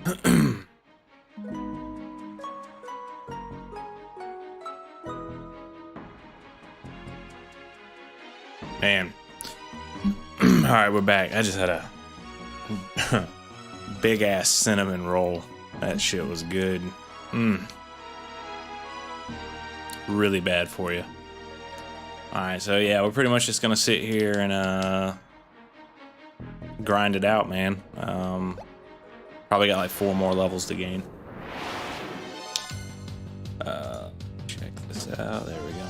Man. Alright, we're back. I just had a big ass cinnamon roll. That shit was good. Really bad for you. Alright, so yeah, we're pretty much just gonna sit here and grind it out, man. Probably got like 4 more levels to gain. Check this out. There we go.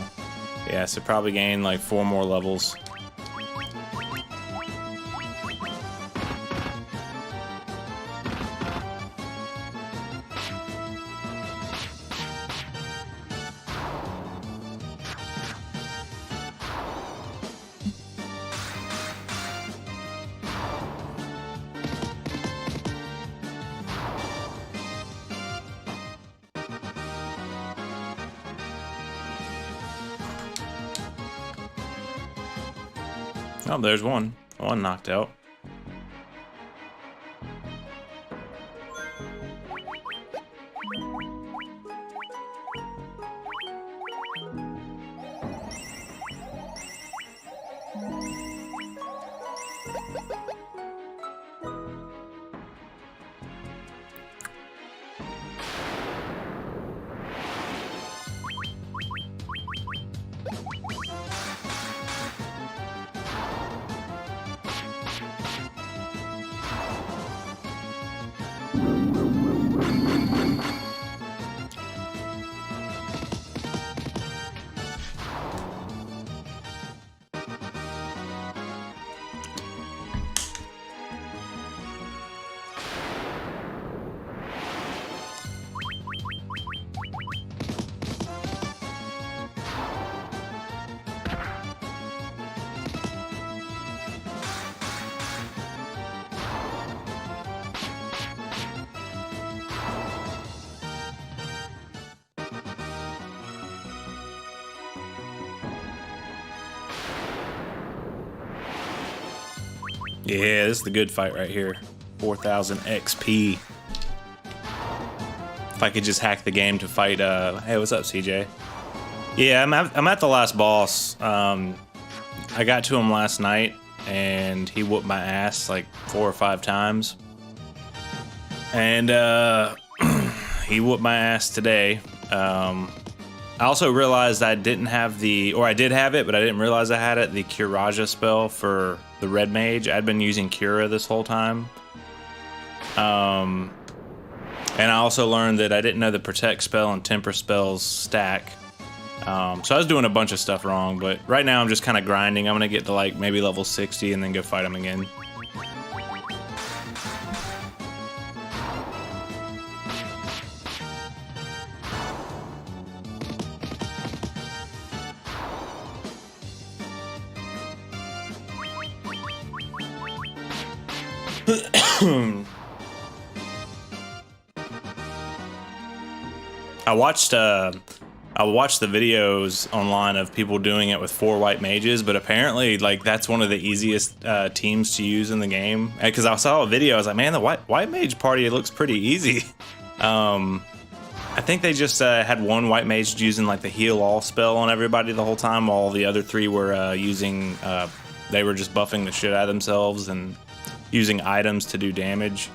Yeah, so probably gain like 4 more levels. Oh, there's one. One knocked out. Yeah, this is the good fight right here. 4,000 XP. If I could just hack the game to fight, hey, what's up, CJ? Yeah, I'm at the last boss. I got to him last night, and he whooped my ass like 4 or 5 times. And he whooped my ass today. I also realized I didn't have I did have it, but I didn't realize I had it, the Curaja spell for the red mage. I'd been using Cura this whole time. And I also learned that I didn't know the protect spell and temper spells stack. So I was doing a bunch of stuff wrong, but right now I'm just kind of grinding. I'm gonna get to like maybe level 60 and then go fight him again. I watched the videos online of people doing it with 4 white mages, but apparently like that's one of the easiest teams to use in the game. Because I saw a video, I was like, man, the white mage party looks pretty easy. I think they just had one white mage using like the heal all spell on everybody the whole time, while the other 3 were using they were just buffing the shit out of themselves and using items to do damage.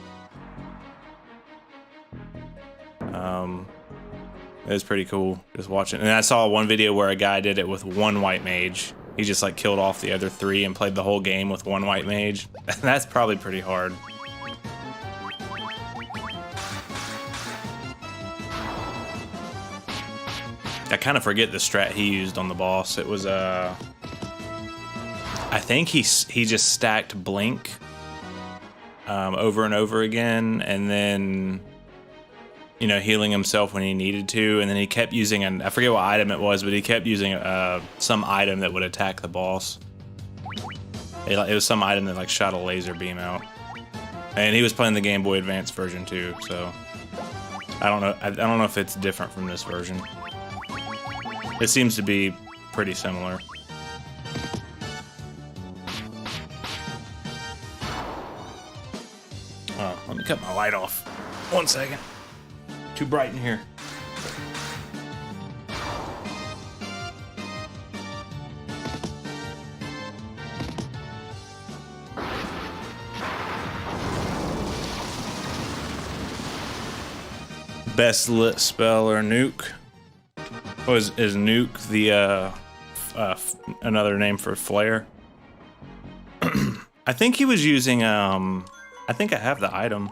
It was pretty cool just watching. And I saw one video where a guy did it with 1 white mage. He just like killed off the other 3 and played the whole game with 1 white mage. That's probably pretty hard. I kind of forget the strat he used on the boss. It was I think he just stacked blink over and over again, and then, you know, healing himself when he needed to, and then he kept using I forget what item it was, but he kept using some item that would attack the boss. It was some item that like shot a laser beam out, and he was playing the Game Boy Advance version too. So I don't know if it's different from this version. It seems to be pretty similar. Oh, let me cut my light off. 1 second. Too bright in here. Best lit spell or nuke? Is nuke the another name for flare? I think he was using I think I have the item.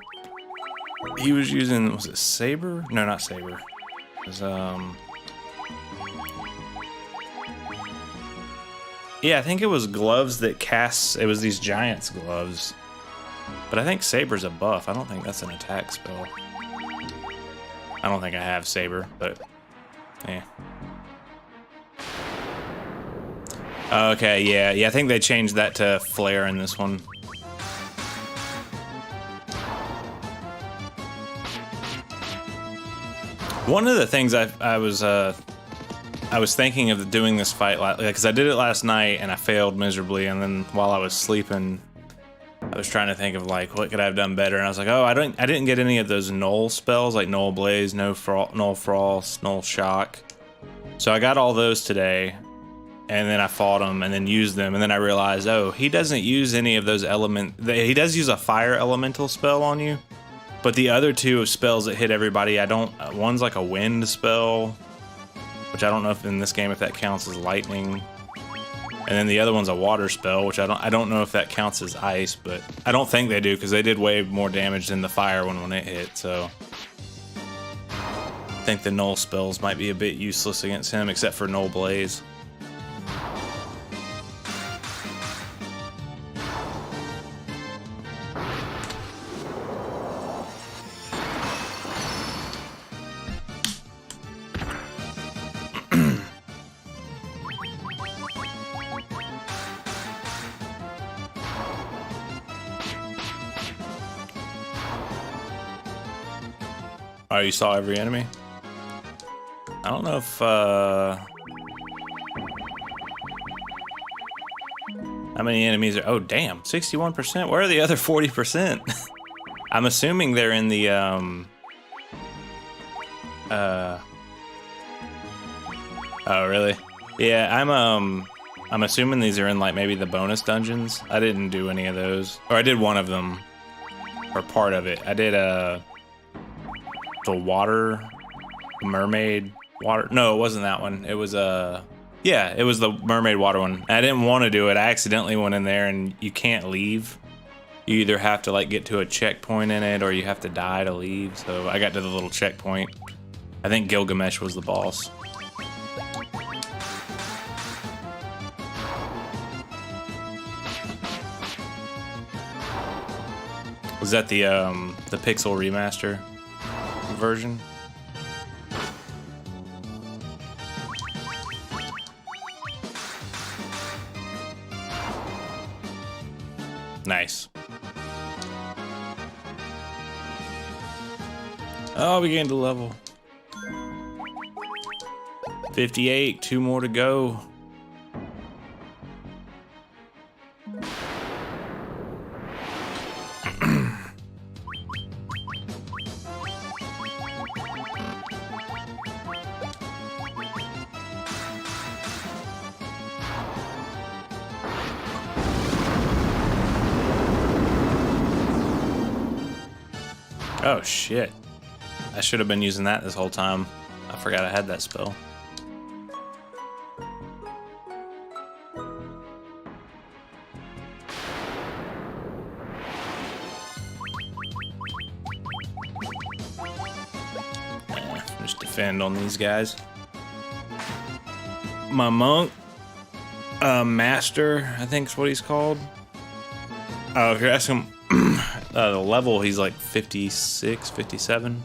He was using, was it saber? No, not saber. It was yeah, I think it was gloves that casts. It was these giant's gloves. But I think saber's a buff. I don't think that's an attack spell. I don't think I have saber, but yeah. Okay, yeah, I think they changed that to flare in this one. One of the things I was thinking of doing this fight because I did it last night and I failed miserably, and then while I was sleeping, I was trying to think of like what could I have done better, and I was like, oh, I didn't get any of those null spells like null blaze, null frost, null shock. So I got all those today, and then I fought him and then used them, and then I realized, oh, he doesn't use any of those he does use a fire elemental spell on you, but the other two spells that hit everybody, one's like a wind spell, which I don't know if in this game if that counts as lightning. And then the other one's a water spell, which I don't know if that counts as ice, but I don't think they do because they did way more damage than the fire one when it hit, so I think the null spells might be a bit useless against him, except for null blaze. Oh, you saw every enemy? I don't know if, how many enemies are, oh damn, 61%? Where are the other 40%? I'm assuming they're in the, oh really? Yeah, I'm assuming these are in like maybe the bonus dungeons. I didn't do any of those. Or I did one of them, or part of it. I did, the water mermaid water, no, it wasn't that one. It was yeah, it was the mermaid water one. I didn't want to do it. I accidentally went in there, and you can't leave. You either have to like get to a checkpoint in it, or you have to die to leave. So I got to the little checkpoint. I think Gilgamesh was the boss. Was that the Pixel remaster version? Nice. Oh, we gained a level. 58, 2 more to go. Oh shit. I should have been using that this whole time. I forgot I had that spell. Just defend on these guys. My monk, master, I think is what he's called. Oh, if you're asking the level, he's like 56, 57.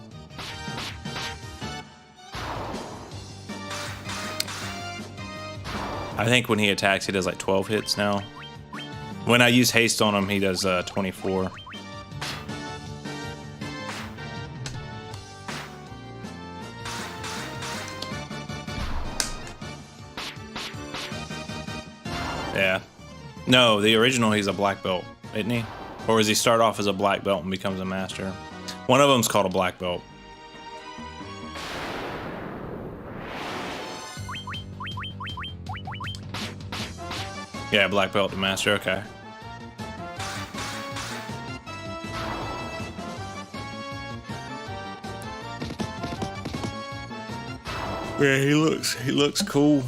I think when he attacks, he does like 12 hits now. When I use haste on him, he does 24. Yeah. No, the original, he's a black belt, isn't he? Or does he start off as a black belt and becomes a master? One of them's called a black belt. Yeah, black belt to master, okay. Yeah, he looks cool.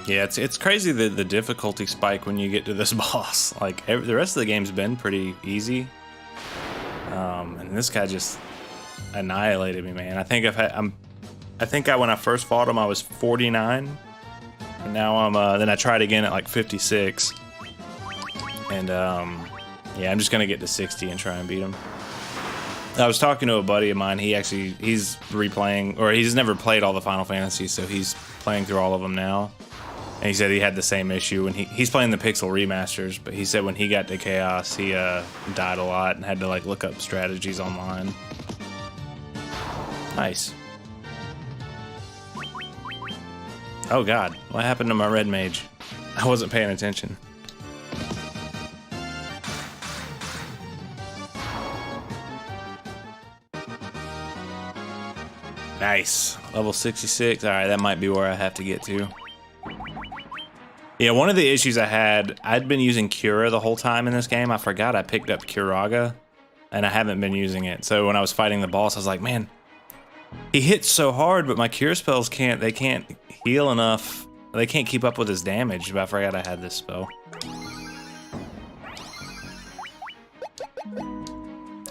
Yeah, it's crazy the difficulty spike when you get to this boss. Like the rest of the game's been pretty easy, and this guy just annihilated me, man. I think when I first fought him I was 49, and now I'm then I tried again at like 56, and yeah, I'm just gonna get to 60 and try and beat him. I was talking to a buddy of mine. He's replaying, or he's never played all the Final Fantasies, so he's playing through all of them now. And he said he had the same issue when he's playing the Pixel remasters, but he said when he got to Chaos, he died a lot and had to like look up strategies online. Nice. Oh god, what happened to my red mage? I wasn't paying attention. Nice. Level 66. Alright, that might be where I have to get to. Yeah, one of the issues I'd been using Cura the whole time in this game. I forgot I picked up Curaga, and I haven't been using it. So when I was fighting the boss, I was like, man, he hits so hard, but my Cure spells can't heal enough. They can't keep up with his damage, but I forgot I had this spell.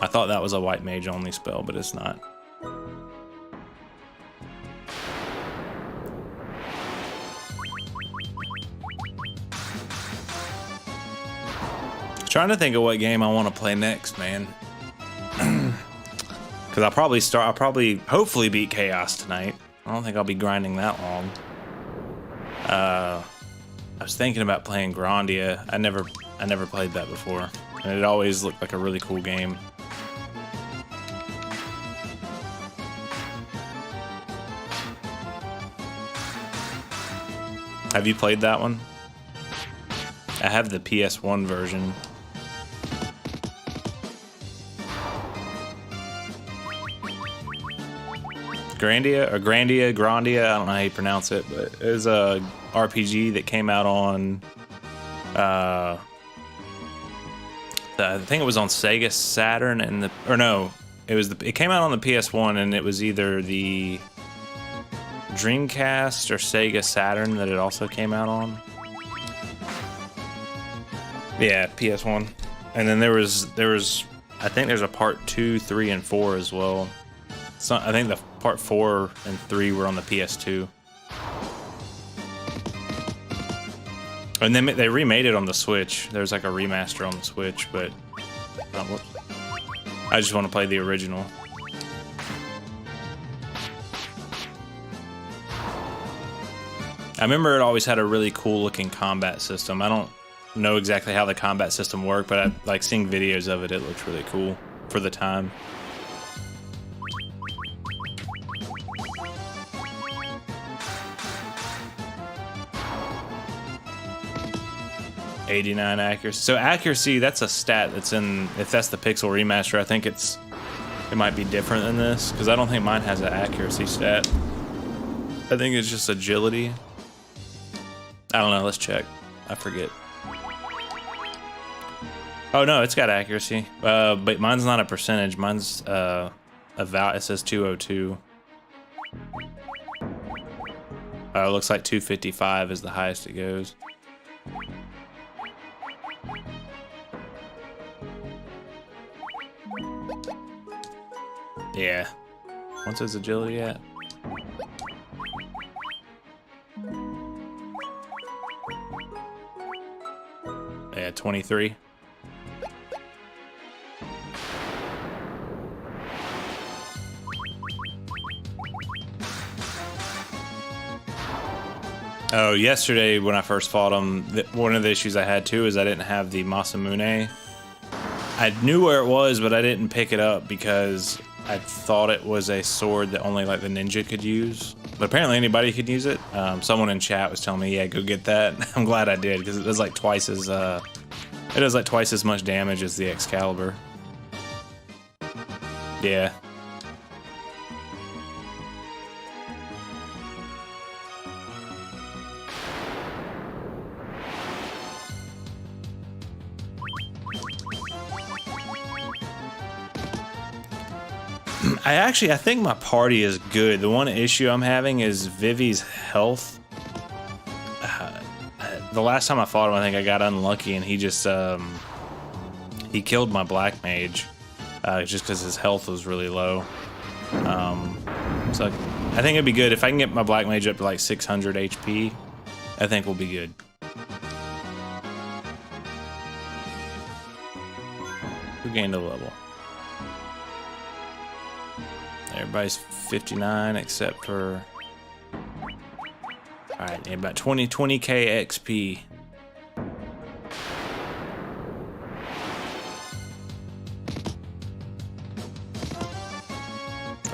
I thought that was a white mage only spell, but it's not. Trying to think of what game I want to play next, man. Because I'll probably hopefully beat Chaos tonight. I don't think I'll be grinding that long. I was thinking about playing Grandia. I never played that before, and it always looked like a really cool game. Have you played that one? I have the PS1 version. Grandia, I don't know how you pronounce it, but it was a RPG that came out on, I think it was on Sega Saturn and it came out on the PS1, and it was either the Dreamcast or Sega Saturn that it also came out on. Yeah, PS1. And then there was I think there's a part 2, 3, and 4 as well. So I think the part 4 and 3 were on the PS2. And then they remade it on the Switch. There's like a remaster on the Switch, but I just want to play the original. I remember it always had a really cool looking combat system. I don't know exactly how the combat system worked, but I like seeing videos of it. It looked really cool for the time. '89 accuracy. So accuracy, that's a stat that's in. If that's the Pixel remaster, I think it might be different than this, because I don't think mine has an accuracy stat. I think it's just agility. I don't know. Let's check. I forget. Oh no, it's got accuracy, but mine's not a percentage. Mine's a val. It says 202. It looks like 255 is the highest it goes. Yeah. What's his agility at? Yeah, 23. Oh, yesterday when I first fought him, one of the issues I had too is I didn't have the Masamune. I knew where it was, but I didn't pick it up because I thought it was a sword that only like the ninja could use. But apparently anybody could use it. Someone in chat was telling me, yeah, go get that. I'm glad I did, because it does like twice as much damage as the Excalibur. Yeah. I think my party is good. The one issue I'm having is Vivi's health. The last time I fought him, I think I got unlucky, and he just he killed my black mage just because his health was really low. So I think it'd be good if I can get my black mage up to like 600 HP. I think we'll be good. Who gained a level? Everybody's 59 except for... Alright, yeah, about 20k XP.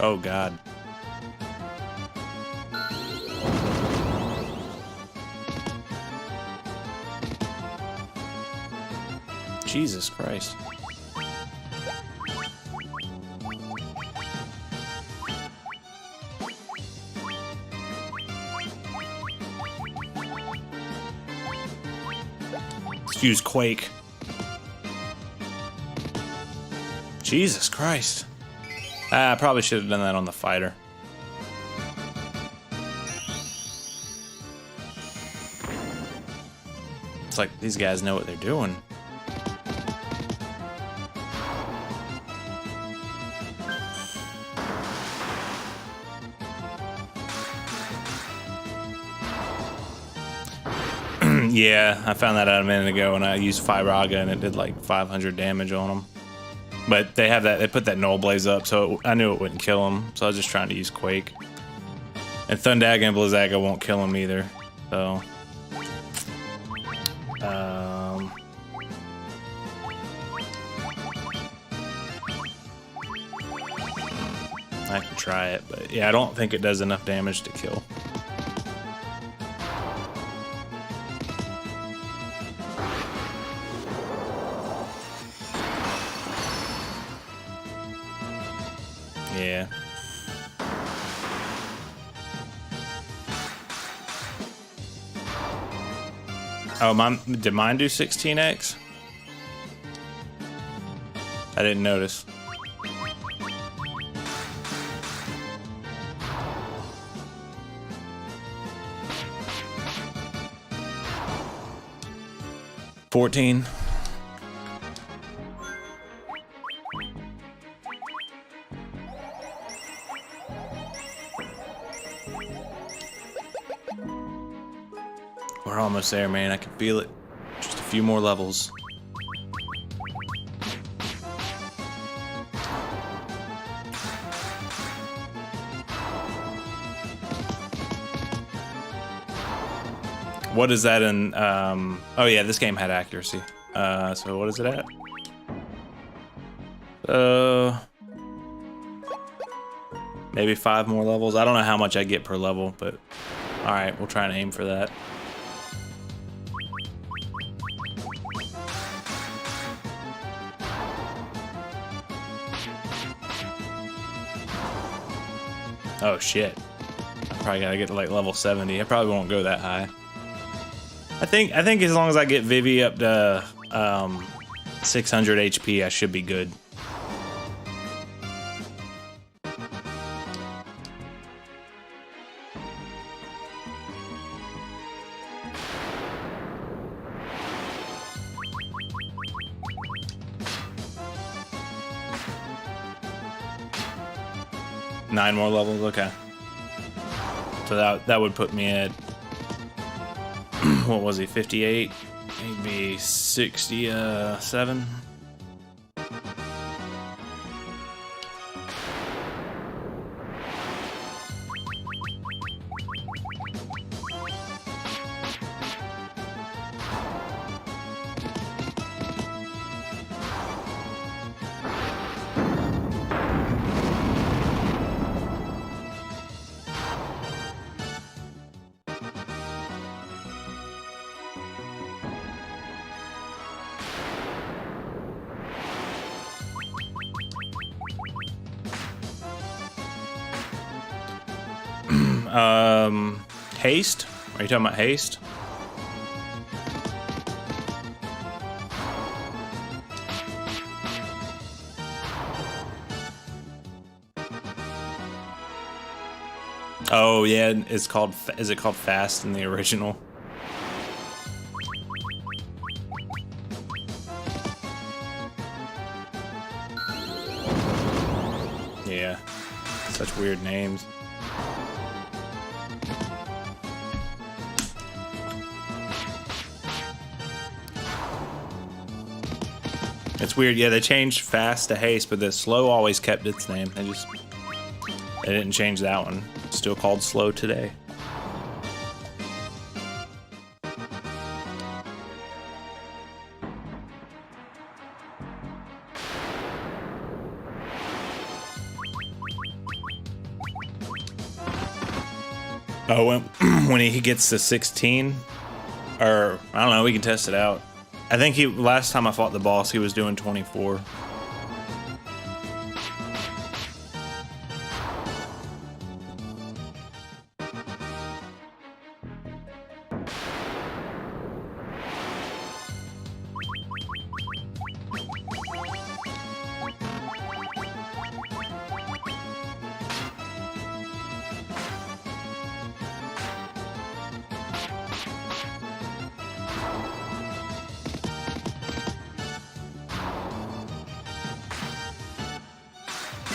Oh god. Jesus Christ. Let's use Quake. Jesus Christ. I probably should have done that on the fighter. It's like these guys know what they're doing. Yeah, I found that out a minute ago when I used Firaga and it did like 500 damage on them. But they have that, they put that Null Blaze up, so I knew it wouldn't kill him. So I was just trying to use Quake. And Thundaga and Blizzaga won't kill him either. So I can try it, but yeah, I don't think it does enough damage to kill. Yeah. Oh, did mine do 16x? I didn't notice. $14. We're almost there, man. I can feel it. Just a few more levels. What is that in, oh yeah, this game had accuracy. So what is it at? Maybe 5 more levels. I don't know how much I get per level, but all right, we'll try and aim for that. Oh shit. I probably gotta get to like level 70. I probably won't go that high. I think as long as I get Vivi up to 600 HP, I should be good. Nine more levels, okay. So that would put me at what was he, 58? He'd be 67. Haste? Are you talking about haste? Oh yeah, it's called. Is it called fast in the original? Yeah, such weird names. It's weird. Yeah, they changed fast to haste, but the slow always kept its name. They didn't change that one. Still called slow today. Oh, when he gets to 16, or I don't know, we can test it out. I think last time I fought the boss, he was doing 24.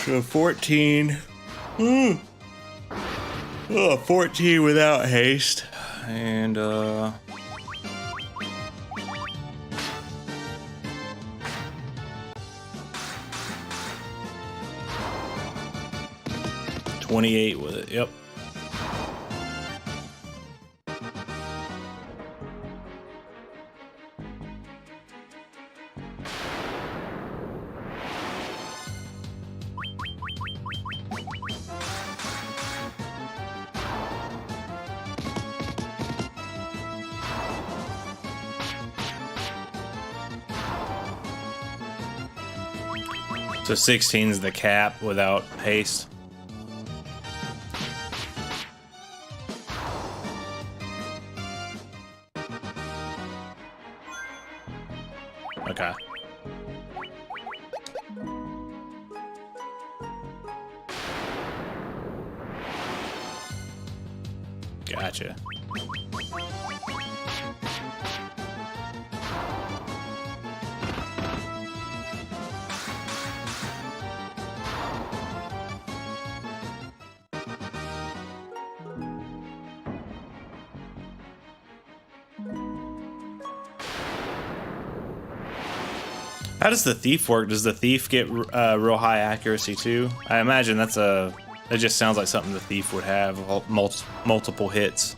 So 14. Oh, 14 without haste. And 28 with it. Yep. So 16 is the cap without haste. Okay. Gotcha. How does the thief work? Does the thief get real high accuracy too? I imagine it just sounds like something the thief would have, multiple hits.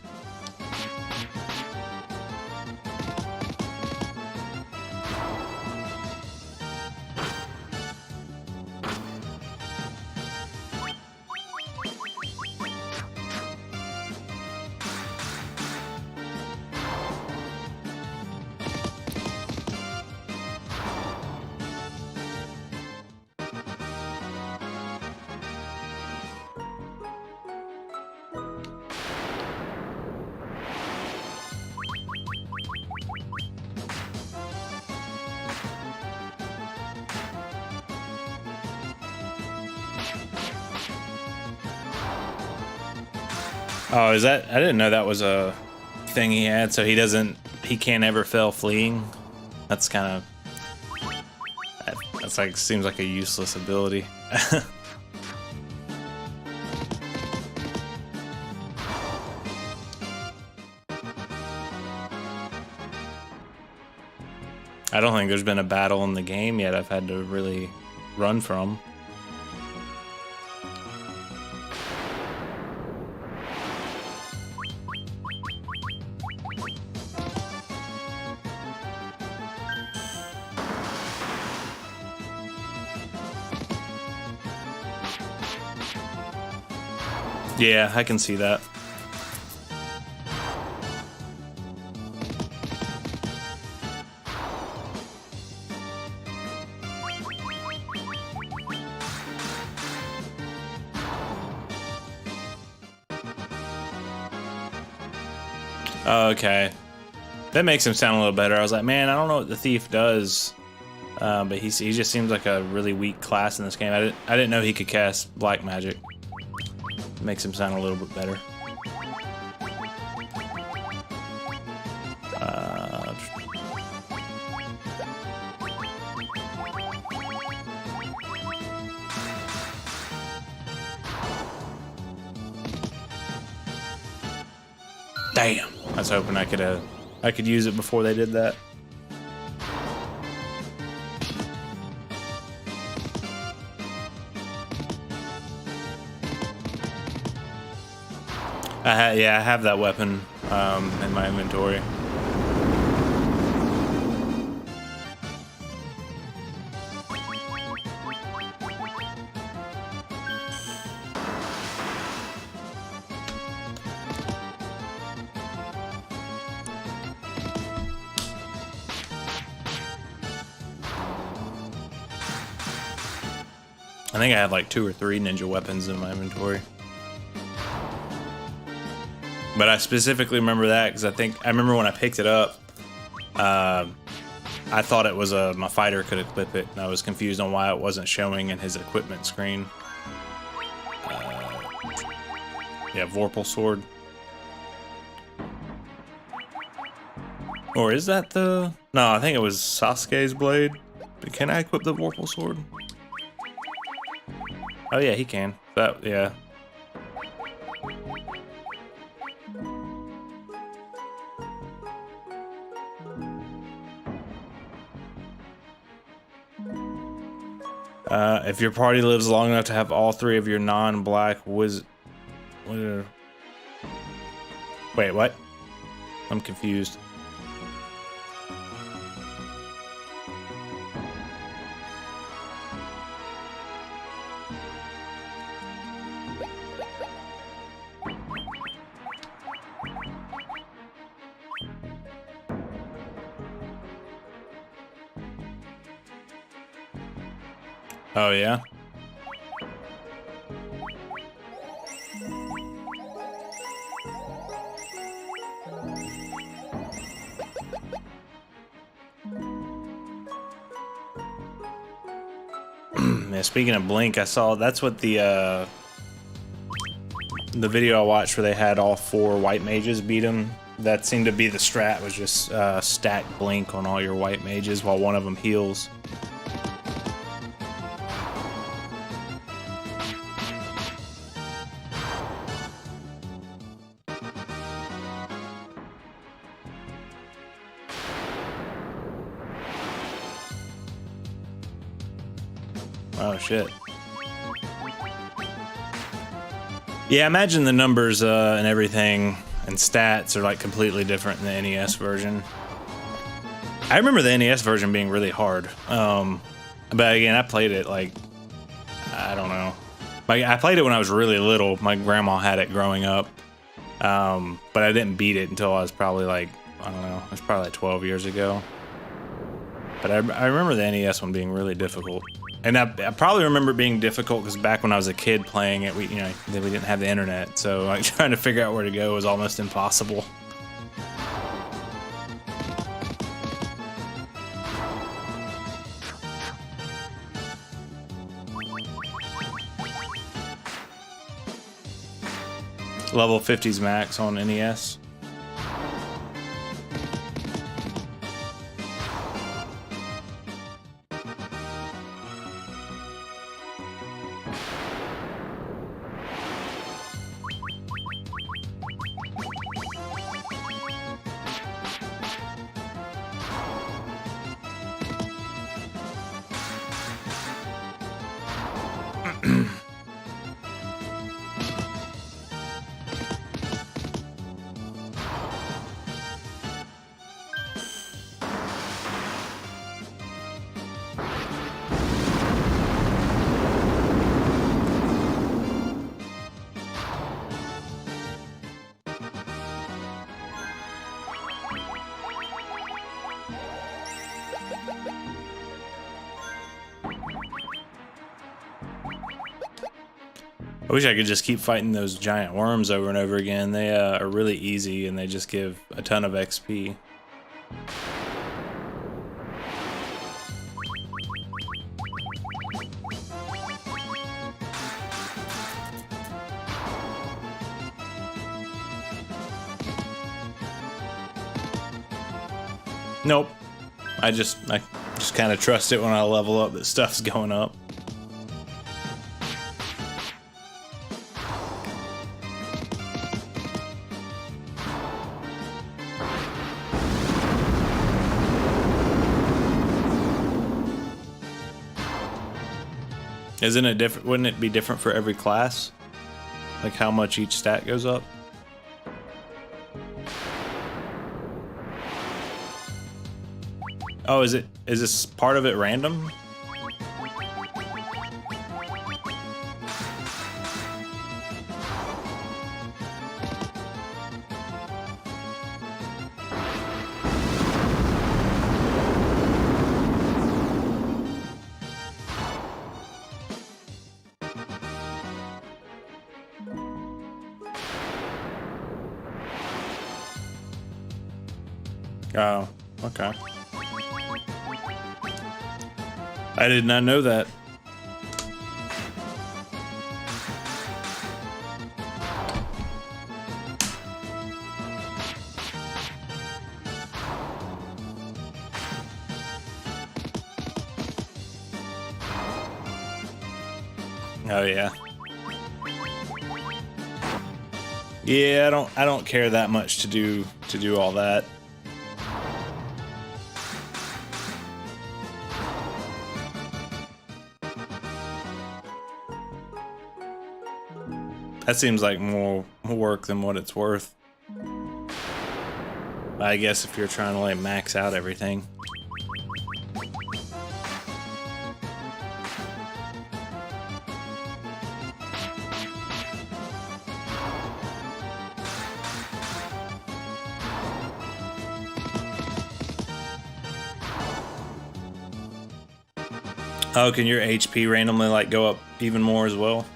Oh, is that? I didn't know that was a thing he had. So he can't ever fail fleeing. That's kind of, that's like, seems like a useless ability. I don't think there's been a battle in the game yet I've had to really run from. Yeah, I can see that. Oh, okay. That makes him sound a little better. I was like, man, I don't know what the thief does, but he just seems like a really weak class in this game. I didn't know he could cast black magic. Makes him sound a little bit better. Damn! I was hoping I could use it before they did that. Yeah, I have that weapon in my inventory. I think I have like 2 or 3 ninja weapons in my inventory. But I specifically remember that because I remember when I picked it up, I thought it was my fighter could equip it, and I was confused on why it wasn't showing in his equipment screen. Yeah, Vorpal sword. Or is that the... No, I think it was Sasuke's blade. But can I equip the Vorpal sword? Oh yeah, he can. Yeah. If your party lives long enough to have all 3 of your non-black Wait, what? I'm confused. Oh, yeah? Yeah, speaking of Blink, I saw that's what the video I watched where they had all 4 white mages beat him. That seemed to be the strat, was just stack Blink on all your white mages while one of them heals. Oh shit. Yeah, imagine the numbers and everything and stats are like completely different in the NES version. I remember the NES version being really hard. But again, I played it like, I don't know. Like, I played it when I was really little. My grandma had it growing up. But I didn't beat it until I was probably like, I don't know, it was probably like 12 years ago. But I remember the NES one being really difficult. And I probably remember it being difficult because back when I was a kid playing it, we didn't have the internet, so like trying to figure out where to go was almost impossible. Level 50s max on NES. I wish I could just keep fighting those giant worms over and over again. They are really easy and they just give a ton of XP. Nope. I just kind of trust it when I level up that stuff's going up. Isn't it different? Wouldn't it be different for every class? Like how much each stat goes up? Oh, is this part of it random? Oh, okay. I did not know that. Oh yeah. Yeah, I don't care that much to do all that. That seems like more work than what it's worth. I guess if you're trying to like max out everything. Oh, can your HP randomly like go up even more as well?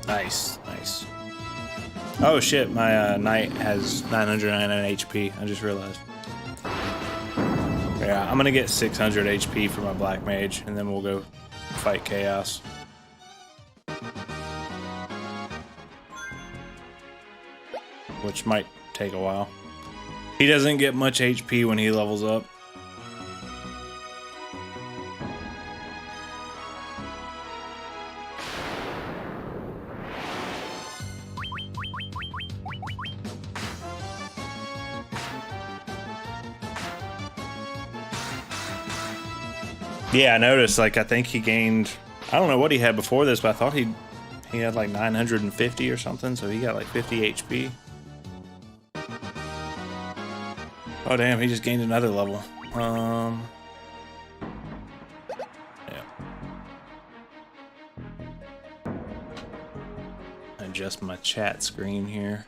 Nice, nice. Oh shit, my knight has 999 HP. I just realized. Yeah, I'm gonna get 600 HP for my black mage, and then we'll go fight chaos. Which might take a while. He doesn't get much HP when he levels up. Yeah, I noticed, like, I think he gained, I don't know what he had before this, but I thought he had like 950 or something, so he got like 50 HP. Oh damn, he just gained another level. Yeah. Adjust my chat screen here.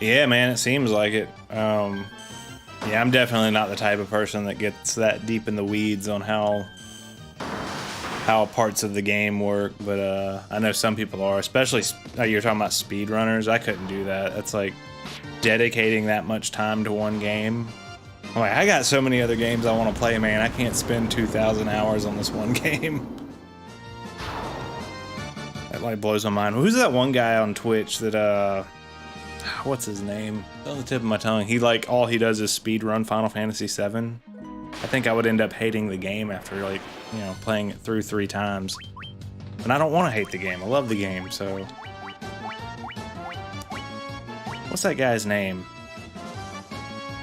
Yeah, man, it seems like it. Yeah, I'm definitely not the type of person that gets that deep in the weeds on how parts of the game work, but I know some people are, especially you're talking about speedrunners. I couldn't do that. That's like dedicating that much time to one game. I'm like, I got so many other games I want to play, man. I can't spend 2,000 hours on this one game. That like blows my mind. Who's that one guy on Twitch that what's his name? It's on the tip of my tongue. He like all he does is speed run Final Fantasy VII. I think I would end up hating the game after like, you know, playing it through 3 times. And I don't want to hate the game. I love the game, so. What's that guy's name?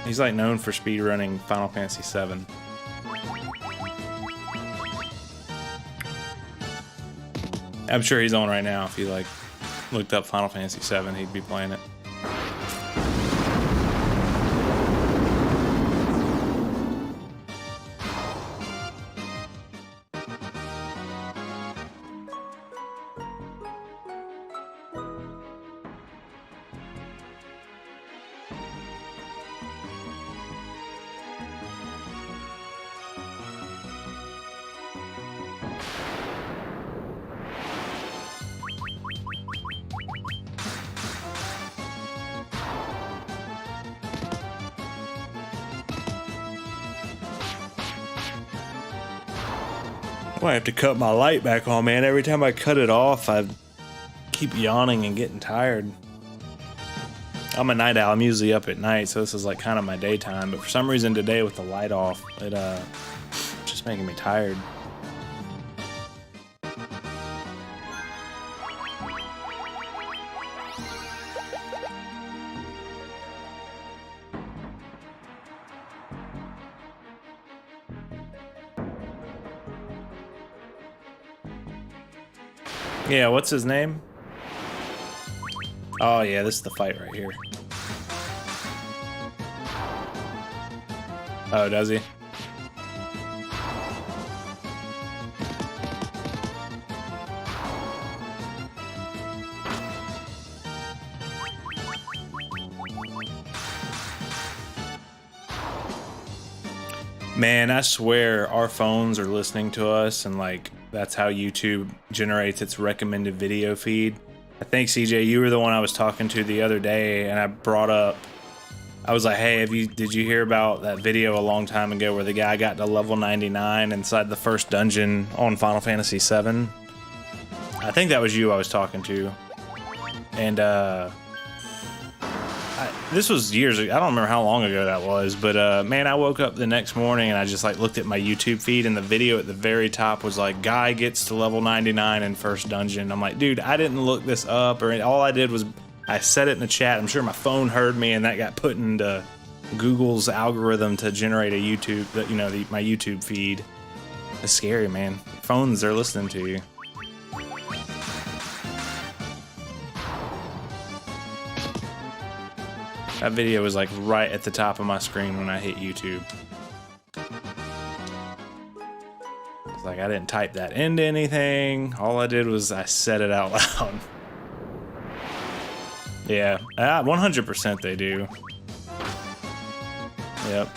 He's like known for speed running Final Fantasy VII. I'm sure he's on right now. If you like looked up Final Fantasy VII, he'd be playing it. I have to cut my light back on, man. Every time I cut it off, I keep yawning and getting tired. I'm a night owl. I'm usually up at night, so this is like kind of my daytime. But for some reason today, with the light off, it's just making me tired. Yeah, what's his name? Oh yeah, this is the fight right here. Oh, does he? Man, I swear our phones are listening to us, and like that's how YouTube generates its recommended video feed. I think CJ, you were the one I was talking to the other day, and I brought up, I was like, hey, did you hear about that video a long time ago where the guy got to level 99 inside the first dungeon on Final Fantasy VII? I think that was you I was talking to. And this was years ago. I don't remember how long ago that was, but man, I woke up the next morning and I just like looked at my YouTube feed, and the video at the very top was like, guy gets to level 99 in first dungeon. I'm like, dude, I didn't look this up, or all I did was I said it in the chat. I'm sure my phone heard me, and that got put into Google's algorithm to generate a YouTube, my YouTube feed. It's scary, man. Phones are listening to you. That video was like right at the top of my screen when I hit YouTube. It's like I didn't type that into anything. All I did was I said it out loud. Yeah, 100% they do. Yep.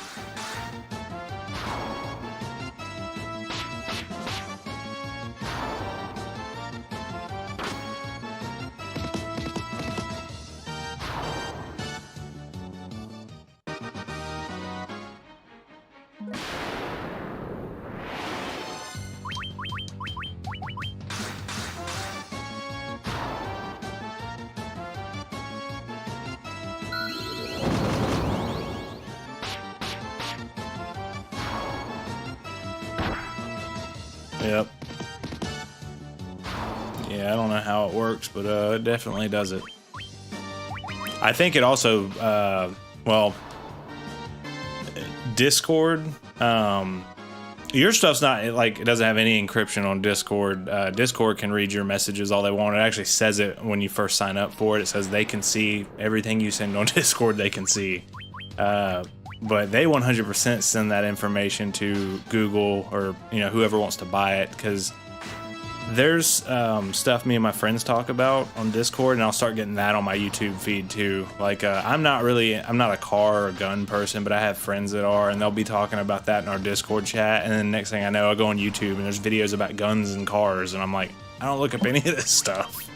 Yep. Yeah, I don't know how it works, but it definitely does it. I think it also, well, Discord, your stuff's not, like, it doesn't have any encryption on Discord. Discord can read your messages all they want. It actually says it when you first sign up for it. It says they can see everything you send on Discord, they can see. But they 100% send that information to Google or, whoever wants to buy it, because there's stuff me and my friends talk about on Discord, and I'll start getting that on my YouTube feed too. Like, I'm not a car or gun person, but I have friends that are, and they'll be talking about that in our Discord chat, and then next thing I know, I go on YouTube and there's videos about guns and cars, and I'm like, I don't look up any of this stuff.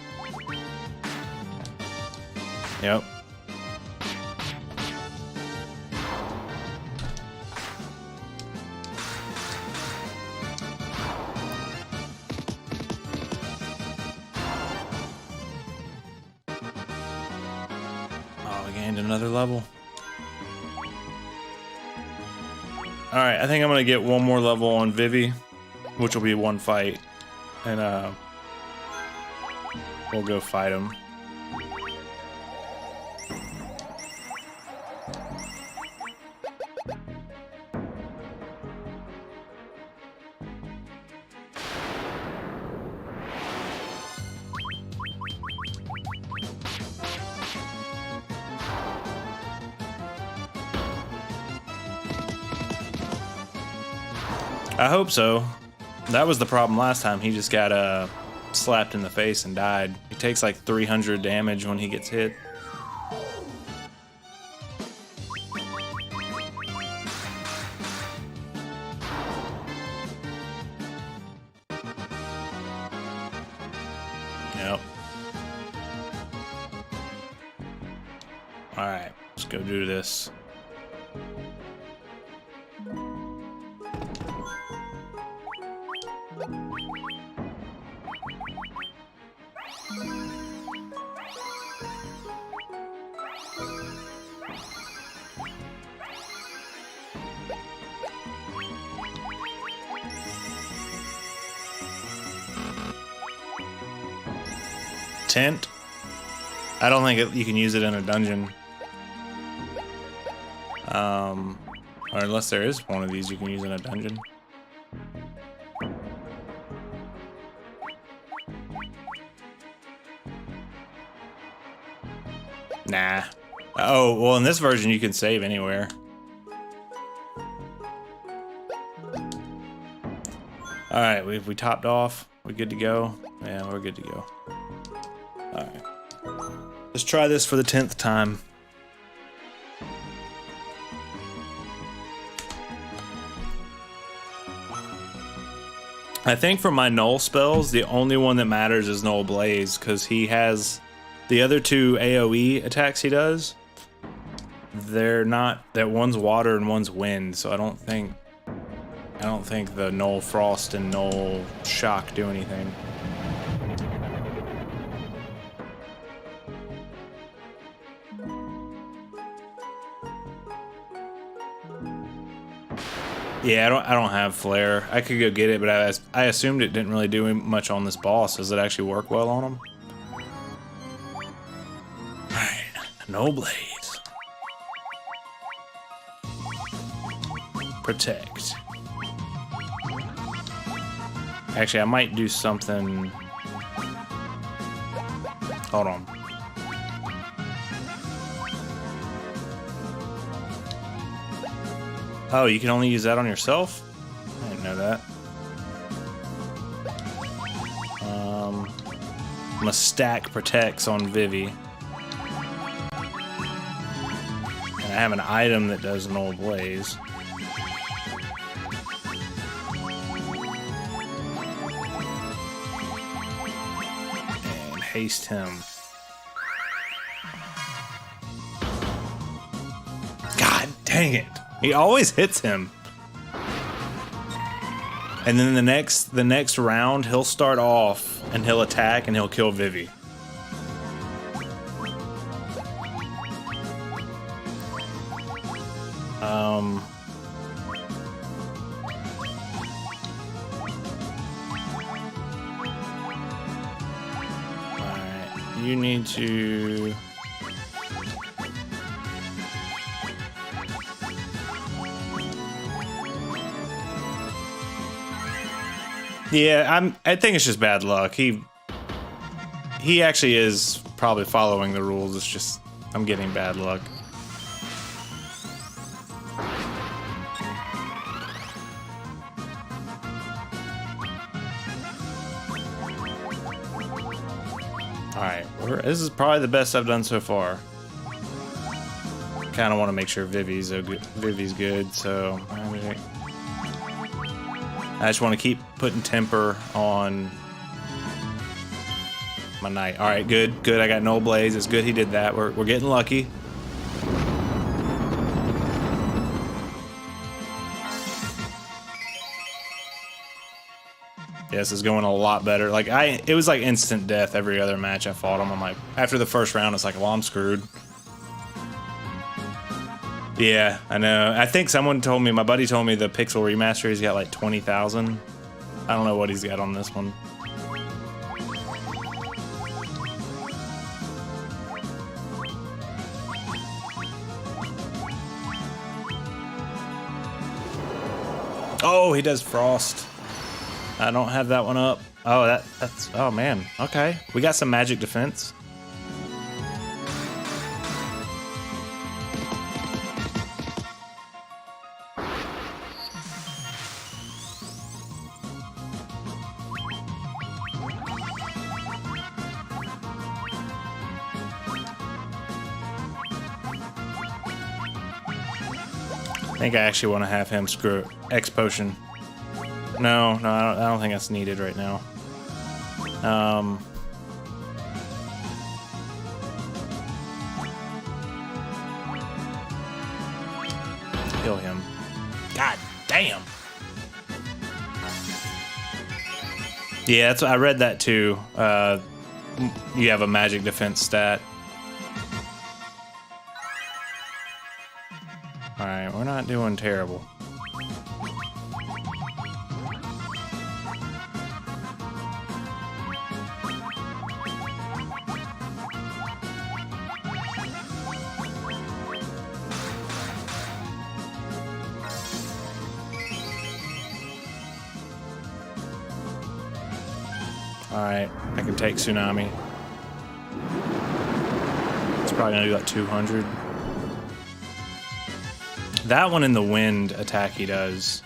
Yep. Another level. Alright, I think I'm gonna get one more level on Vivi, which will be one fight, and we'll go fight him. I hope so. That was the problem last time. He just got slapped in the face and died. He takes like 300 damage when he gets hit. Yep. Alright, let's go do this. Tent? I don't think you can use it in a dungeon. Or unless there is one of these you can use in a dungeon. Nah. Oh, well in this version you can save anywhere. Alright, we topped off. We good to go? Yeah, we're good to go. Alright. Let's try this for the 10th time. I think for my Null spells, the only one that matters is Null Blaze, because he has the other two AoE attacks he does. They're not, that one's water and one's wind, so I don't think the Null Frost and Null Shock do anything. Yeah, I don't have Flare. I could go get it, but I assumed it didn't really do much on this boss. Does it actually work well on him? Alright, no Blaze. Protect. Actually, I might do something. Hold on. Oh, you can only use that on yourself? I didn't know that. I'm gonna stack protects on Vivi. And I have an item that does Null Blaze. And haste him. God dang it! He always hits him. And then the next round, he'll start off and he'll attack and he'll kill Vivi. Alright, you need to... Yeah, I think it's just bad luck. He actually is probably following the rules. It's just I'm getting bad luck. All right, this is probably the best I've done so far. Kind of want to make sure Vivi's good, so. I just want to keep putting temper on my knight. All right, good. I got Null Blaze. It's good he did that. We're getting lucky. Yeah, this is going a lot better. Like it was like instant death every other match I fought him. I'm like, after the first round, it's like, well, I'm screwed. Yeah, I know. I think someone told me, my buddy told me the Pixel Remaster, he's got like 20,000. I don't know what he's got on this one. Oh, he does Frost. I don't have that one up. Oh, that's, oh man. Okay, we got some magic defense. I think I actually want to have him screw it. X potion. No, I don't think that's needed right now. Kill him. God damn. Yeah, I read that too. You have a magic defense stat. Alright, we're not doing terrible. Alright, I can take Tsunami. It's probably gonna do like 200. That one in the wind attack he does.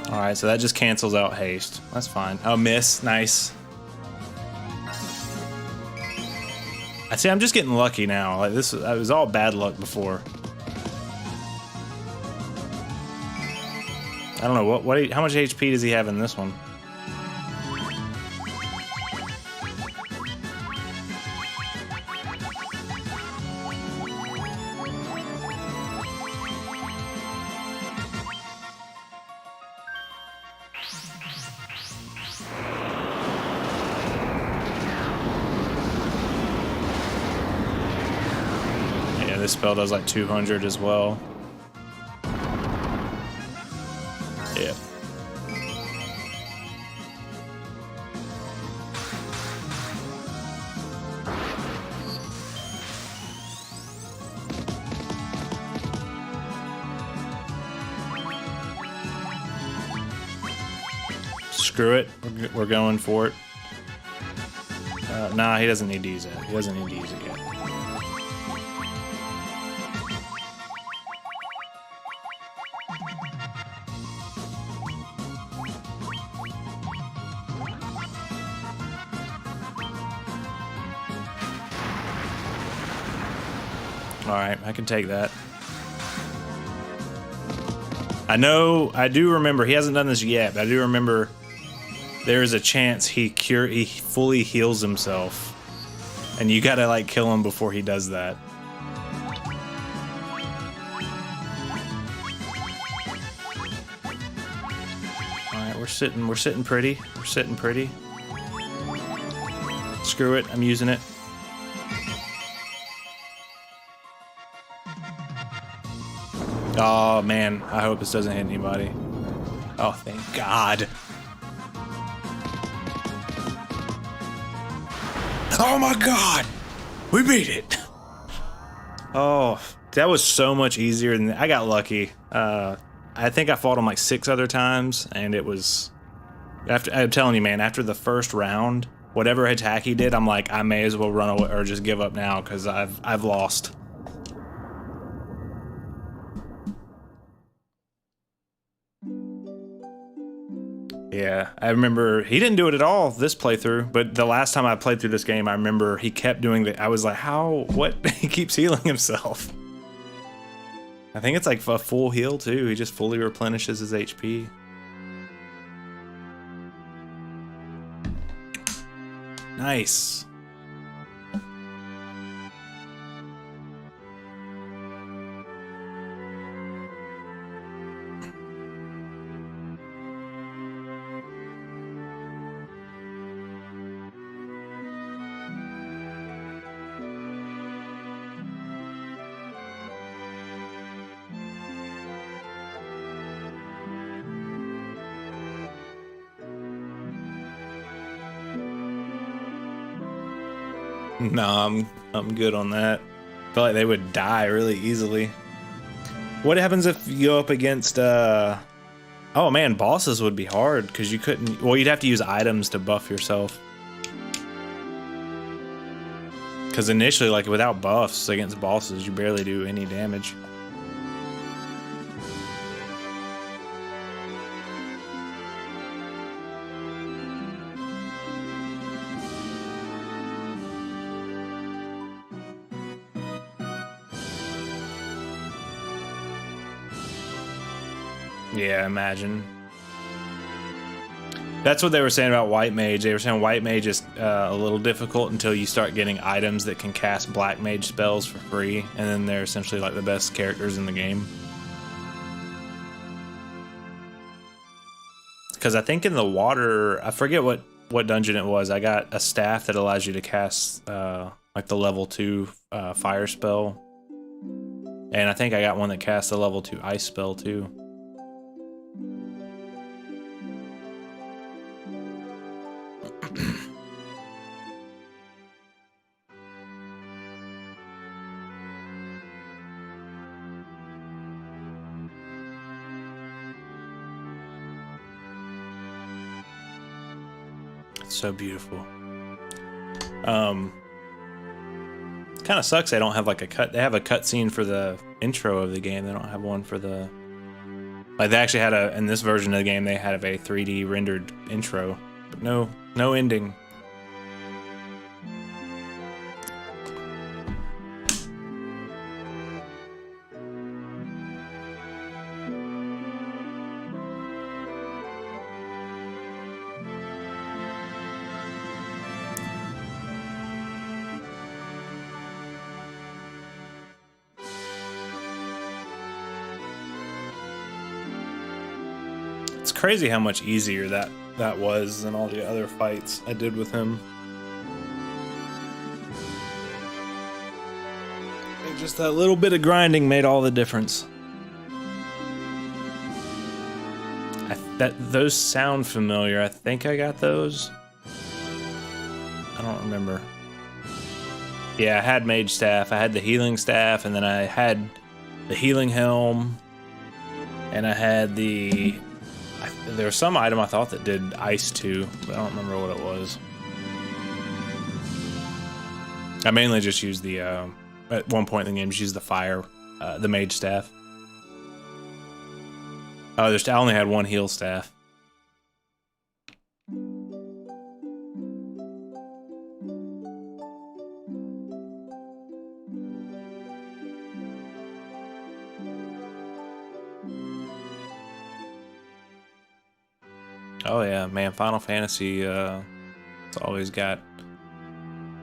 Alright, so that just cancels out haste. That's fine. Oh, miss. Nice. I see, I'm just getting lucky now. Like this was all bad luck before. I don't know how much HP does he have in this one? This spell does like 200 as well. Yeah. Screw it. We're going for it. Nah, he doesn't need to use it. He doesn't need to use it yet. Alright, I can take that. I do remember, he hasn't done this yet, but I do remember there is a chance he fully heals himself. And you gotta like kill him before he does that. Alright, we're sitting pretty. We're sitting pretty. Screw it, I'm using it. Oh man, I hope this doesn't hit anybody. Oh, thank God. Oh my God, we beat it. Oh, that was so much easier than I got lucky. I think I fought him like 6 other times, and it was I'm telling you, man, after the first round, whatever attack he did, I'm like, I may as well run away or just give up now because I've lost. Yeah, I remember he didn't do it at all this playthrough, but the last time I played through this game, I remember he kept doing it. I was like, what? He keeps healing himself. I think it's like a full heal too. He just fully replenishes his HP. Nice. No, I'm good on that. I feel like they would die really easily. What happens if you go up against oh man, bosses would be hard because you couldn't, well, you'd have to use items to buff yourself. Because initially, like without buffs against bosses, you barely do any damage. Yeah, imagine. That's what they were saying about White Mage. They were saying White Mage is a little difficult until you start getting items that can cast Black Mage spells for free, and then they're essentially like the best characters in the game. Because I think in the water, I forget what dungeon it was, I got a staff that allows you to cast like the level 2 fire spell. And I think I got one that casts a level 2 ice spell too. So beautiful. Kind of sucks they don't have like a cut. They have a cutscene for the intro of the game. They don't have one for the, like they actually had a, in this version of the game they had a 3D rendered intro, but no ending. It's crazy how much easier that was than all the other fights I did with him. Just that little bit of grinding made all the difference. Those sound familiar. I think I got those. I don't remember. Yeah, I had Mage Staff. I had the Healing Staff, and then I had the Healing Helm, and I had the... There was some item I thought that did ice too, but I don't remember what it was. I mainly just used the, at one point in the game, just used the fire, the Mage Staff. Oh, I only had one heal staff. Oh yeah, man, Final Fantasy, it's always got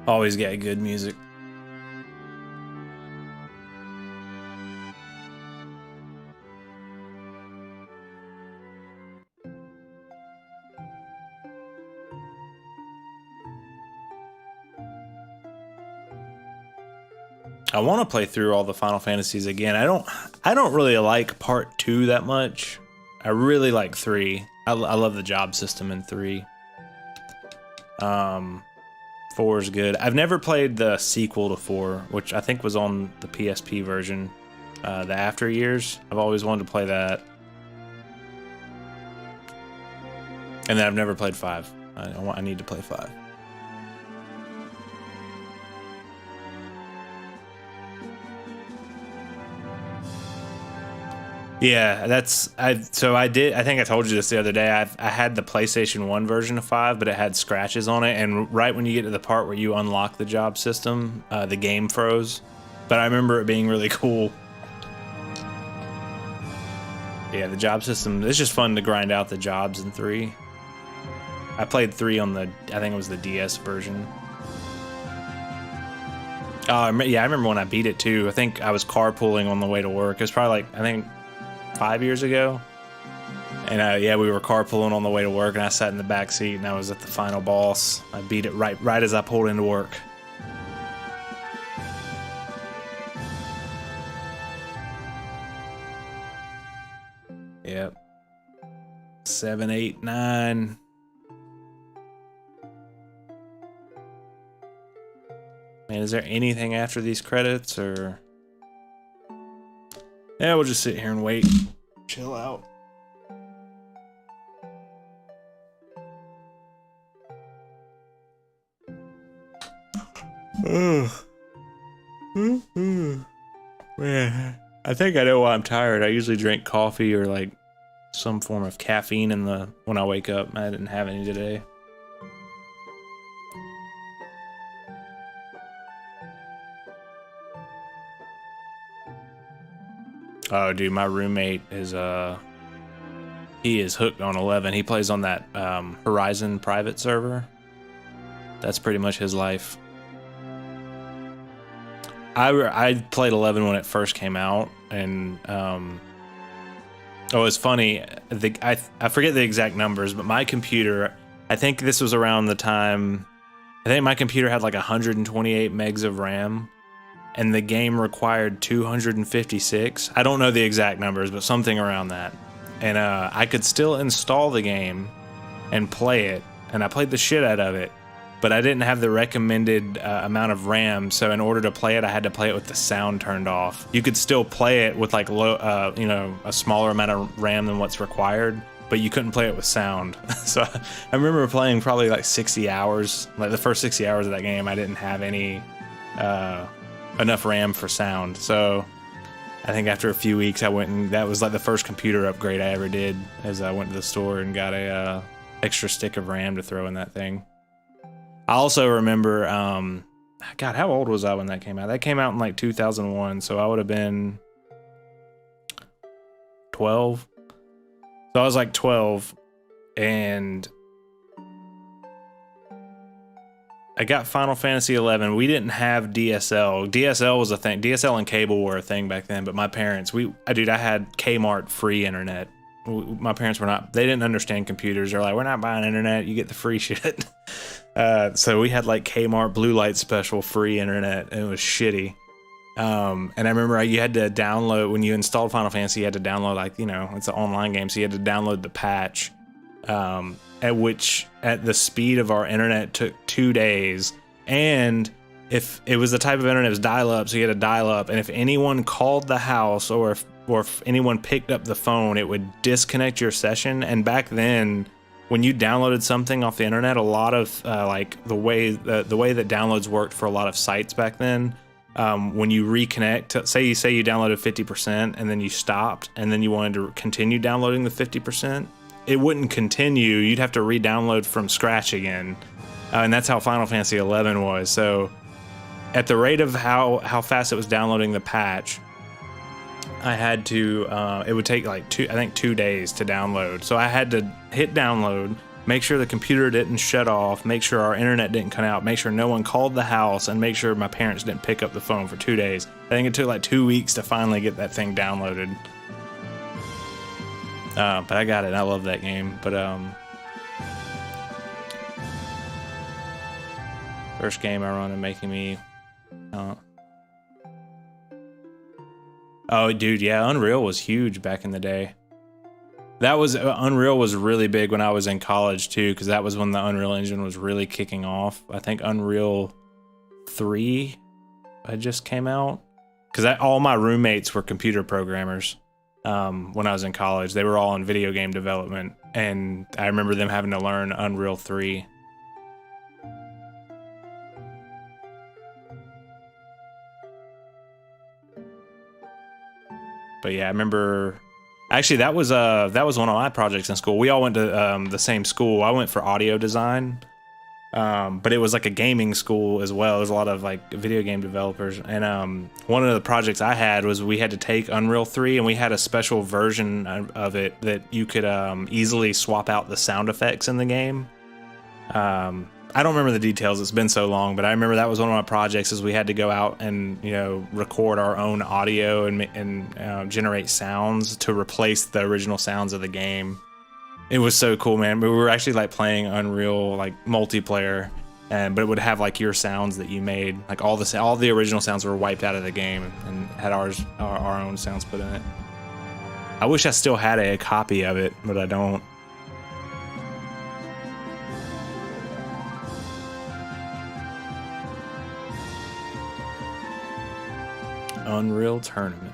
good music. I want to play through all the Final Fantasies again. I don't really like part 2 that much. I really like 3. I love the job system in 3. 4 is good. I've never played the sequel to 4, which I think was on the PSP version, the After Years. I've always wanted to play that. And then I've never played 5. I need to play 5. Yeah, I think I told you this the other day. I had the PlayStation 1 version of 5, but it had scratches on it, and right when you get to the part where you unlock the job system, the game froze. But I remember it being really cool. Yeah, the job system, it's just fun to grind out the jobs in 3. I played 3 on I think it was the DS version. Yeah, I remember when I beat it too. I think I was carpooling on the way to work. It was probably like, I think 5 years ago, and yeah, we were carpooling on the way to work, and I sat in the back seat, and I was at the final boss. I beat it right as I pulled into work. Yep. 7, 8, 9. Man, is there anything after these credits, or? Yeah, we'll just sit here and wait. Chill out. Man, I think I know why I'm tired. I usually drink coffee or like some form of caffeine in the when I wake up. I didn't have any today. Oh, dude, my roommate is he is hooked on 11. He plays on that Horizon private server. That's pretty much his life. I played 11 when it first came out, and oh, it's funny. I forget the exact numbers, but my computer, I think this was around the time. I think my computer had like 128 megs of RAM, and the game required 256. I don't know the exact numbers, but something around that. And I could still install the game and play it, and I played the shit out of it, but I didn't have the recommended amount of RAM, so in order to play it, I had to play it with the sound turned off. You could still play it with like low, a smaller amount of RAM than what's required, but you couldn't play it with sound. So I remember playing probably like 60 hours, like the first 60 hours of that game, I didn't have any enough RAM for sound. So I think after a few weeks, I went and that was like the first computer upgrade I ever did, as I went to the store and got a extra stick of RAM to throw in that thing. I also remember, God, how old was I when that came out? That came out in like 2001, so I would have been 12. So I was like 12, and I got Final Fantasy 11. We didn't have DSL. DSL was a thing. DSL and cable were a thing back then, but my parents, I had Kmart free internet. My parents they didn't understand computers. They're like, we're not buying internet. You get the free shit. So we had like Kmart Blue Light Special free internet, and it was shitty. And I remember you had to download, when you installed Final Fantasy, you had to download, like, it's an online game, so you had to download the patch, at the speed of our internet took 2 days. And if it was the type of internet, it was dial-up, so you had to dial up, and if anyone called the house or if anyone picked up the phone, it would disconnect your session. And back then, when you downloaded something off the internet, a lot of like the way that downloads worked for a lot of sites back then, when you reconnect, say you downloaded 50% and then you stopped and then you wanted to continue downloading the 50%, it wouldn't continue. You'd have to re-download from scratch again. And that's how Final Fantasy 11 was. So at the rate of how fast it was downloading the patch, I had to, it would take like 2 days to download. So I had to hit download, make sure the computer didn't shut off, make sure our internet didn't cut out, make sure no one called the house, and make sure my parents didn't pick up the phone for 2 days. I think it took like 2 weeks to finally get that thing downloaded. But I got it. I love that game. But first game I run and making me. Oh, dude, yeah, Unreal was huge back in the day. Unreal was really big when I was in college too, because that was when the Unreal Engine was really kicking off. I think Unreal 3 had just came out, because all my roommates were computer programmers. When I was in college, they were all in video game development, and I remember them having to learn Unreal 3. But yeah, I remember. Actually, that was one of my projects in school. We all went to the same school. I went for audio design, but it was like a gaming school as well. There's a lot of like video game developers, and one of the projects I had was we had to take Unreal 3, and we had a special version of it that you could easily swap out the sound effects in the game. I don't remember the details. It's been so long, but I remember that was one of my projects. Is we had to go out and record our own audio and generate sounds to replace the original sounds of the game. It was so cool, man. We were actually like playing Unreal like multiplayer, but it would have like your sounds that you made. Like all the original sounds were wiped out of the game and had our own sounds put in it. I wish I still had a copy of it, but I don't. Unreal Tournament.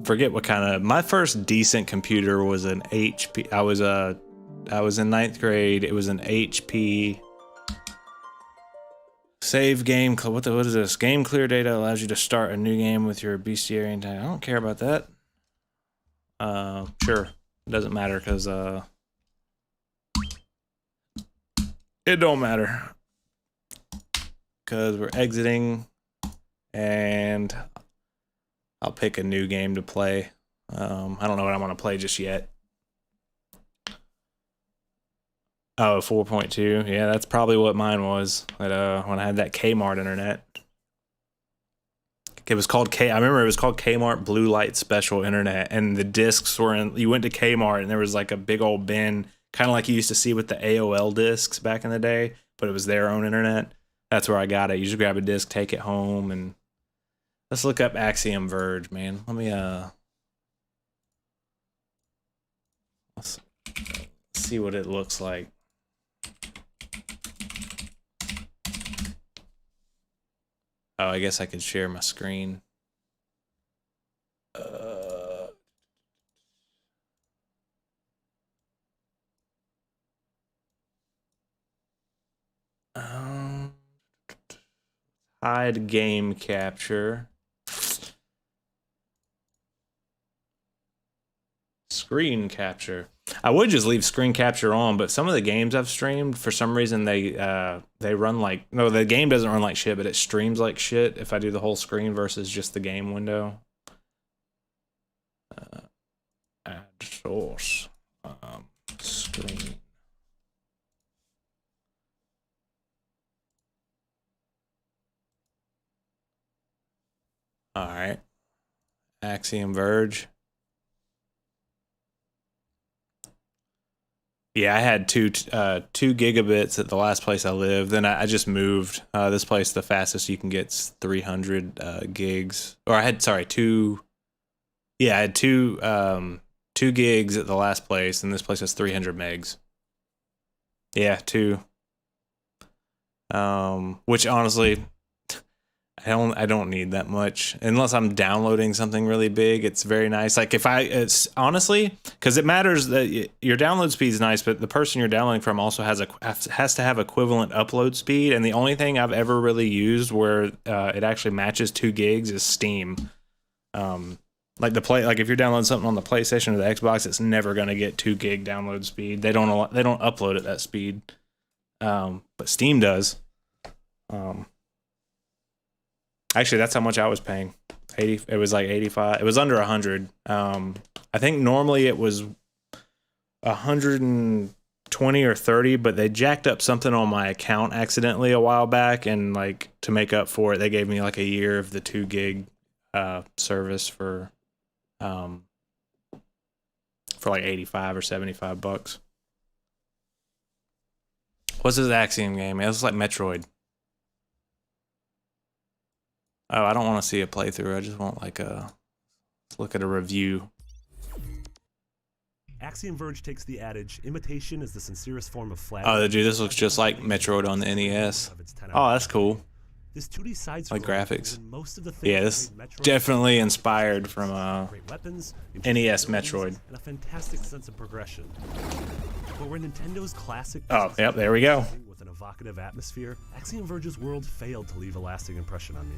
forget what kind of. My first decent computer was an HP. I was in 9th grade. It was an HP. Save game. What is this? Game clear data allows you to start a new game with your bestiary intact. I don't care about that. Sure. It doesn't matter because it don't matter because we're exiting, and I'll pick a new game to play. I don't know what I want to play just yet. Oh, 4.2. Yeah, that's probably what mine was when I had that Kmart internet. It was called I remember it was called Kmart Blue Light Special Internet, and the discs were in. You went to Kmart and there was like a big old bin, kind of like you used to see with the AOL discs back in the day, but it was their own internet. That's where I got it. You just grab a disc, take it home, and let's look up Axiom Verge, man. Let me let's see what it looks like. Oh, I guess I could share my screen. Hide game capture. Screen capture. I would just leave screen capture on, but some of the games I've streamed, for some reason they run like, no, the game doesn't run like shit, but it streams like shit if I do the whole screen versus just the game window. Add source. Screen. All right. Axiom Verge. Yeah, I had two gigabits at the last place I lived. Then I just moved. This place, the fastest you can get's 300 gigs. Or I had, sorry, I had two gigs at the last place, and this place has 300 megs. Yeah, two. Which honestly, I don't need that much unless I'm downloading something really big. It's very nice. Like it's honestly, because it matters that your download speed is nice, but the person you're downloading from also has to have equivalent upload speed. And the only thing I've ever really used where it actually matches 2 gigs is Steam. Like if you're downloading something on the PlayStation or the Xbox, it's never gonna get 2 gig download speed. They don't upload at that speed, but Steam does. Actually, that's how much I was paying. It was like 85. It was under 100. I think normally it was 120 or 30, but they jacked up something on my account accidentally a while back, and like to make up for it, they gave me like a year of the 2 gig service for like 85 or 75 bucks. What's this Axiom game? It looks like Metroid. Oh, I don't want to see a playthrough. I just want like let's look at a review. Axiom Verge takes the adage, imitation is the sincerest form of flattery. Oh, dude, this looks just like Metroid on the NES. Oh, that's cool. This 2D side like graphics. Most of the yeah, this definitely inspired from NES Metroid. And a fantastic sense of progression. But where Nintendo's classic yep, there we go. With an evocative atmosphere, Axiom Verge's world failed to leave a lasting impression on me.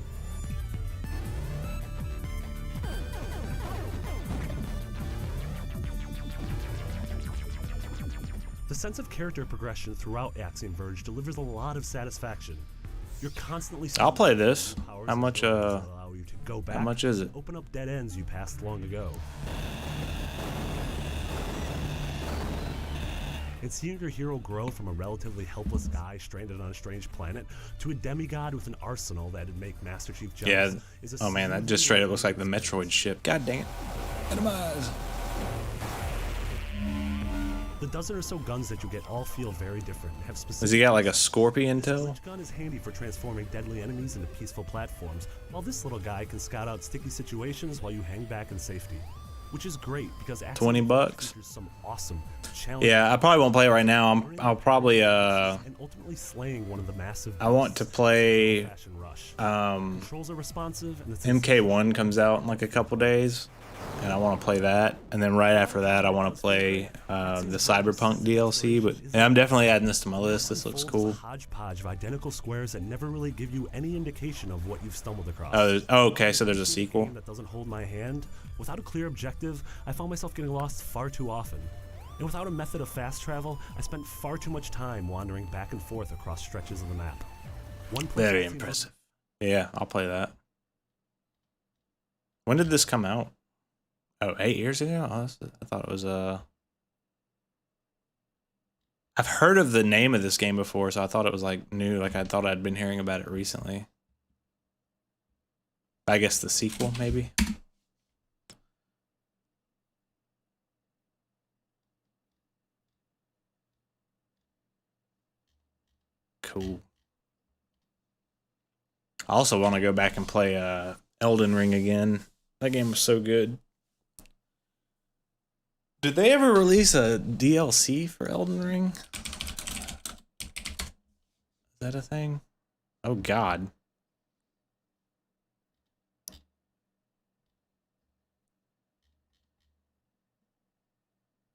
The sense of character progression throughout Axiom Verge delivers a lot of satisfaction. You're constantly. I'll play this. How much? Allow you to go back, how much is it? Open up dead ends you passed long ago. And seeing your hero grow from a relatively helpless guy stranded on a strange planet to a demigod with an arsenal that'd make Master Chief jealous. Yeah. Oh man, that just straight up looks like the Metroid ship. God dang it. Minimize. The dozen or so guns that you get all feel very different and have specific. Has he got like a scorpion toe? Each gun is handy for transforming deadly enemies into peaceful platforms, while this little guy can scout out sticky situations while you hang back in safety. Which is great because $20. features some awesome yeah, I probably won't play it right now. I'll probably and ultimately slaying one of the massive. I want to play Controls are responsive and MK1 comes out in like a couple days. and I want to play that. And then right after that, I want to play the Cyberpunk DLC. But yeah, I'm definitely adding this to my list. This looks cool. A hodgepodge of identical squares that never really give you any indication of what you've stumbled across. Oh, okay, so there's a sequel. That doesn't hold my hand. Without a clear objective, I found myself getting lost far too often. And without a method of fast travel, I spent far too much time wandering back and forth across stretches of the map. Very impressive. Yeah, I'll play that. When did this come out? Oh, 8 years ago? Oh, I thought it was I've heard of the name of this game before, so I thought it was like new. Like I thought I'd been hearing about it recently. I guess the sequel, maybe. Cool. I also want to go back and play Elden Ring again. That game was so good. Did they ever release a DLC for Elden Ring? Is that a thing? Oh God.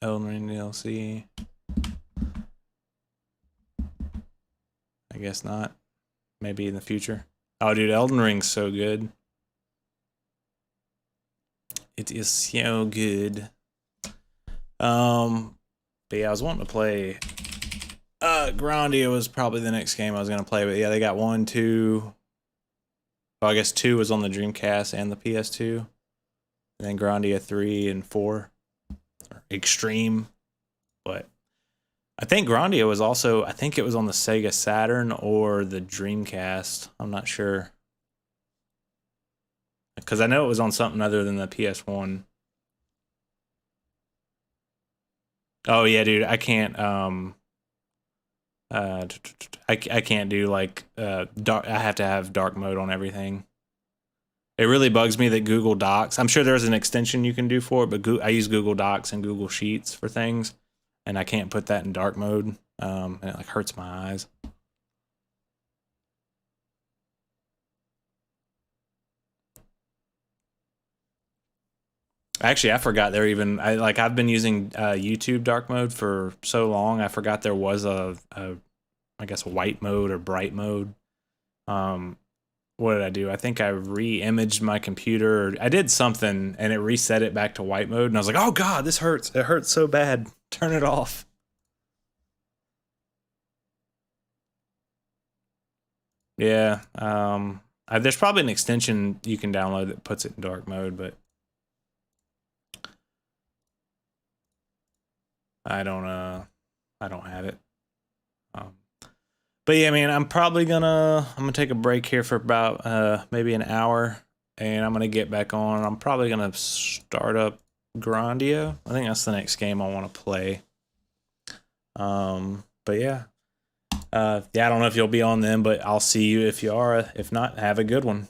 Elden Ring DLC. I guess not. Maybe in the future. Oh, dude, Elden Ring's so good. It is so good. But yeah, I was wanting to play. Grandia was probably the next game I was gonna play, but yeah, they got 1, 2. Well, I guess 2 was on the Dreamcast and the PS2, and then Grandia 3 and 4, Extreme. But I think Grandia was also, I think it was on the Sega Saturn or the Dreamcast. I'm not sure. Because I know it was on something other than the PS1. Oh yeah, dude, I can't I can't do like dark. I have to have dark mode on everything. It really bugs me that Google Docs, I'm sure there's an extension you can do for it, but I use Google Docs and Google Sheets for things, and I can't put that in dark mode, and it like hurts my eyes. Actually, I forgot there even, I've been using YouTube dark mode for so long, I forgot there was I guess white mode or bright mode. What did I do? I think I re-imaged my computer. I did something and it reset it back to white mode, and I was like, oh God, this hurts. It hurts so bad. Turn it off. Yeah, there's probably an extension you can download that puts it in dark mode, but I don't have it. But yeah, man, I'm gonna take a break here for about maybe an hour, and I'm gonna get back on. I'm probably gonna start up Grandia. I think that's the next game I want to play. But yeah. Yeah, I don't know if you'll be on then, but I'll see you if you are. If not, have a good one.